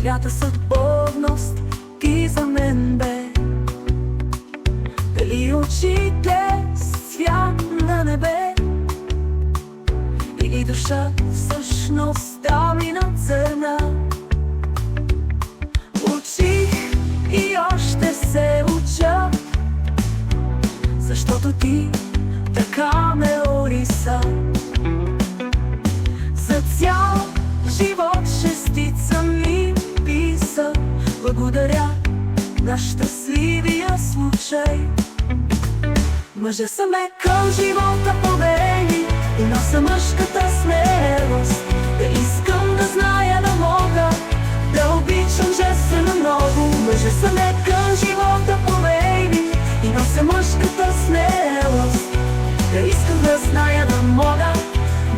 свята съдбовност ти за мен бе. Дали очите свят на небе, или душа всъщност дамина църна. Учих и още се уча, защото ти така ме ориса. За цял живот шестица ми писа. Благодаря на щастливия случай. Мъже са ме към живота поверени и нося мъжката смелост. Да искам да зная, да мога да обичам жествено много. Мъже са ме към живота поверени и нося мъжката смелост. Да искам да зная, да мога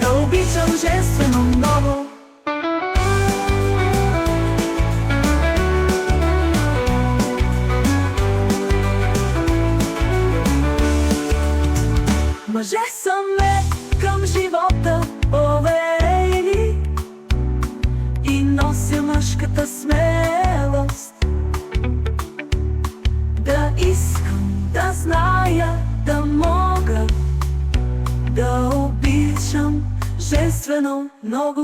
да обичам жествено много. Мъже са ме към живота поверени и нося мъжката смелост. Да искам да зная, да мога да обичам женствено много.